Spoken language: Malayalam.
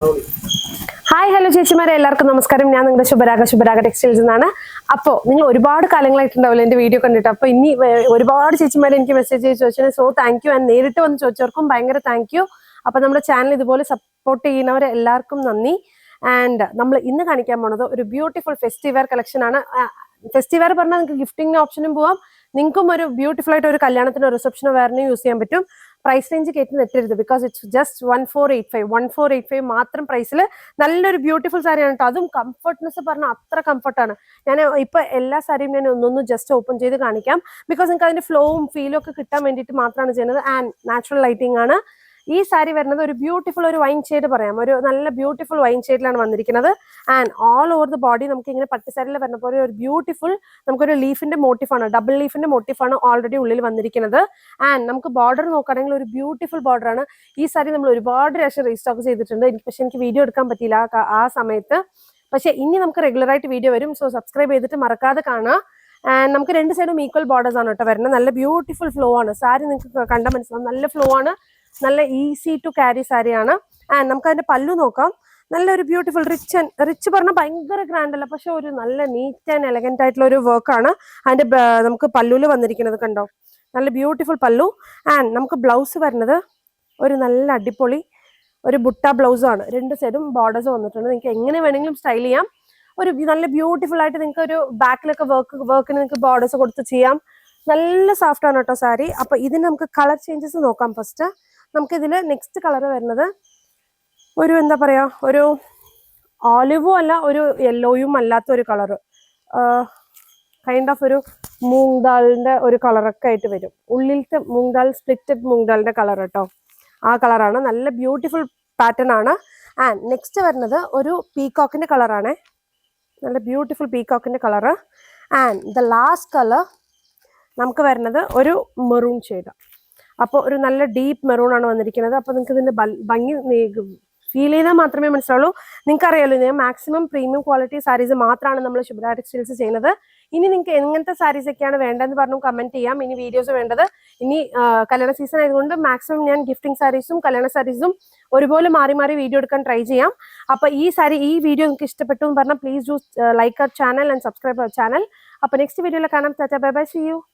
ഹായ് ഹലോ ചേച്ചിമാരെ എല്ലാവർക്കും നമസ്കാരം. ഞാൻ നിങ്ങളുടെ ശുഭരാഗ ടെക്സ്റ്റൈൽസ് എന്നാണ്. അപ്പോൾ നിങ്ങൾ ഒരുപാട് കാലങ്ങളായിട്ടുണ്ടാവില്ല എൻ്റെ വീഡിയോ കണ്ടിട്ട്. അപ്പോൾ ഇനി ഒരുപാട് ചേച്ചിമാരെ എനിക്ക് മെസ്സേജ് ചെയ്ത് ചോദിച്ചാൽ സോ താങ്ക് യു. ആൻഡ് നേരിട്ട് വന്ന് ചോദിച്ചവർക്കും ഭയങ്കര താങ്ക് യു. അപ്പോൾ നമ്മുടെ ചാനൽ ഇതുപോലെ സപ്പോർട്ട് ചെയ്യുന്നവരെ എല്ലാവർക്കും നന്ദി. ആൻഡ് നമ്മൾ ഇന്ന് കാണിക്കാൻ പോണത് ഒരു ബ്യൂട്ടിഫുൾ ഫെസ്റ്റിവെയർ കളക്ഷൻ ആണ്. ഫെസ്റ്റിവെയർ പറഞ്ഞാൽ നിങ്ങൾക്ക് ഗിഫ്റ്റിംഗ് ഓപ്ഷനും പോവാം. നിങ്ങൾക്കും ഒരു ബ്യൂട്ടിഫുൾ ആയിട്ട് ഒരു കല്യാണത്തിനോ റിസപ്ഷനോ വേറെ യൂസ് ചെയ്യാൻ പറ്റും. പ്രൈസ് റേഞ്ച് കയറ്റി നെറ്റരുത്, ബിക്കോസ് ഇറ്റ്സ് ജസ്റ്റ് 1485 മാത്രം പ്രൈസിൽ നല്ലൊരു ബ്യൂട്ടിഫുൾ സാരിയാണ് കേട്ടോ. അതും കംഫർട്ട്നെസ് പറഞ്ഞാൽ അത്ര കംഫർട്ടാണ്. ഞാൻ ഇപ്പൊ എല്ലാ സാരിയും ഞാൻ ഒന്നൊന്ന് ജസ്റ്റ് ഓപ്പൺ ചെയ്ത് കാണിക്കാം, ബിക്കോസ് നിങ്ങൾക്ക് അതിന്റെ ഫ്ലോവും ഫീലും ഒക്കെ കിട്ടാൻ വേണ്ടിയിട്ട് മാത്രമാണ് ചെയ്യുന്നത്. ആൻഡ് നാച്ചുറൽ ലൈറ്റിംഗ് ആണ്. ഈ സാരി വരുന്നത് ഒരു ബ്യൂട്ടിഫുൾ ഒരു വൈൻ ഷെയ്ഡ് പറയാം, ഒരു നല്ല ബ്യൂട്ടിഫുൾ വൈൻ ഷെയ്ഡിലാണ് വന്നിരിക്കുന്നത്. And all over the body നമുക്ക് ഇങ്ങനെ പട്ടുസാരിയിൽ വരുന്ന പോലെ ഒരു ബ്യൂട്ടിഫുൾ നമുക്കൊരു ലീഫിന്റെ മോട്ടീഫാണ്, ഡബിൾ ലീഫിന്റെ മോട്ടീഫാണ് ഓൾറെഡി ഉള്ളിൽ വന്നിരിക്കുന്നത്. ആൻഡ് നമുക്ക് ബോർഡർ നോക്കുകയാണെങ്കിൽ ഒരു ബ്യൂട്ടിഫുൾ ബോർഡർ ആണ്. ഈ സാരി നമ്മൾ ഒരുപാട് പ്രാവശ്യം റീസ്റ്റോക്ക് ചെയ്തിട്ടുണ്ട്, പക്ഷെ എനിക്ക് വീഡിയോ എടുക്കാൻ പറ്റിയില്ല ആ സമയത്ത്. പക്ഷെ ഇനി നമുക്ക് റെഗുലർ ആയിട്ട് വീഡിയോ വരും. സോ സബ്സ്ക്രൈബ് ചെയ്തിട്ട് മറക്കാതെ കാണുക. ആൻഡ് നമുക്ക് രണ്ട് സൈഡും ഈക്വൽ ബോർഡേഴ്സ് ആണ് കേട്ടോ വരുന്നത്. നല്ല ബ്യൂട്ടിഫുൾ ഫ്ലോ ആണ് സാരി, നിങ്ങൾക്ക് കണ്ടാൽ മനസ്സിലാവും. നല്ല ഫ്ലോ ആണ്, നല്ല ഈസി ടു ക്യാരി സാരിയാണ്. ആൻഡ് നമുക്ക് അതിന്റെ പല്ലു നോക്കാം. നല്ലൊരു ബ്യൂട്ടിഫുൾ റിച്ച് പറഞ്ഞാൽ ഭയങ്കര ഗ്രാൻഡ് അല്ല, പക്ഷെ ഒരു നല്ല നീറ്റ് ആൻഡ് എലഗന്റ് ആയിട്ടുള്ള ഒരു വർക്കാണ് അതിന്റെ നമുക്ക് പല്ലുവിൽ വന്നിരിക്കുന്നത്. കണ്ടോ, നല്ല ബ്യൂട്ടിഫുൾ പല്ലു. ആൻഡ് നമുക്ക് ബ്ലൗസ് വരുന്നത് ഒരു നല്ല അടിപൊളി ഒരു ബുട്ട ബ്ലൗസ് ആണ്. രണ്ട് സൈഡും ബോർഡേഴ്സ് വന്നിട്ടുണ്ട്. നിങ്ങൾക്ക് എങ്ങനെ വേണമെങ്കിലും സ്റ്റൈൽ ചെയ്യാം. ഒരു നല്ല ബ്യൂട്ടിഫുൾ ആയിട്ട് നിങ്ങൾക്ക് ഒരു ബാക്കിലൊക്കെ വർക്കിന് നിങ്ങൾക്ക് ബോർഡേഴ്സ് കൊടുത്ത് ചെയ്യാം. നല്ല സോഫ്റ്റ് ആണ് കേട്ടോ സാരി. അപ്പൊ ഇതിന് നമുക്ക് കളർ ചേഞ്ചസ് നോക്കാം. ഫസ്റ്റ് നമുക്ക് ഇതിൽ നെക്സ്റ്റ് കളർ വരുന്നത് ഒരു എന്താ പറയാ, ഒരു ഓലിവും അല്ല ഒരു യെല്ലോയും അല്ലാത്ത ഒരു കളർ, കൈൻഡ് ഓഫ് ഒരു മൂങ് ദാലിന്റെ ഒരു കളറൊക്കെ ആയിട്ട് വരും. ഉള്ളിലത്തെ മൂങ് ദാൽ, സ്പ്ലിറ്റഡ് മൂങ് ദാലിന്റെ കളർ കേട്ടോ, ആ കളറാണ്. നല്ല ബ്യൂട്ടിഫുൾ പാറ്റേൺ ആണ്. ആൻഡ് നെക്സ്റ്റ് വരുന്നത് ഒരു പീകോക്കിന്റെ കളറാണ്, നല്ല ബ്യൂട്ടിഫുൾ പീകോക്കിന്റെ കളറ്. ആൻഡ് ദ ലാസ്റ്റ് കളർ നമുക്ക് വരുന്നത് ഒരു മെറൂൺ ഷെയ്ഡ്. അപ്പോൾ ഒരു നല്ല ഡീപ്പ് മെറൂൺ ആണ് വന്നിരിക്കുന്നത്. അപ്പോൾ നിങ്ങൾക്ക് ഇതിന്റെ ഭംഗി ഫീൽ ചെയ്താൽ മാത്രമേ മനസ്സിലാവുള്ളൂ. നിങ്ങൾക്ക് അറിയാലോ, ഞാൻ മാക്സിമം പ്രീമിയം ക്വാളിറ്റി സാരീസ് മാത്രമാണ് നമ്മൾ ശുഭ്ര ടെക്സ്റ്റൈൽസ് ചെയ്യുന്നത്. ഇനി നിങ്ങൾക്ക് എങ്ങനത്തെ സാരീസ് ഒക്കെയാണ് വേണ്ടതെന്ന് പറഞ്ഞു കമന്റ് ചെയ്യാം. ഇനി വീഡിയോസ് വേണ്ടത്, ഇനി കല്യാണ സീസൺ ആയതുകൊണ്ട് മാക്സിമം ഞാൻ ഗിഫ്റ്റിംഗ് സാരീസും കല്യാണ സാരീസും ഒരുപോലെ മാറി മാറി വീഡിയോ എടുക്കാൻ ട്രൈ ചെയ്യാം. അപ്പൊ ഈ വീഡിയോ നിങ്ങൾക്ക് ഇഷ്ടപ്പെട്ടു എന്ന് പറഞ്ഞാൽ please do like our channel and subscribe our channel. അപ്പൊ നെക്സ്റ്റ് വീഡിയോയിൽ കാണാം. Tata, bye bye, see U.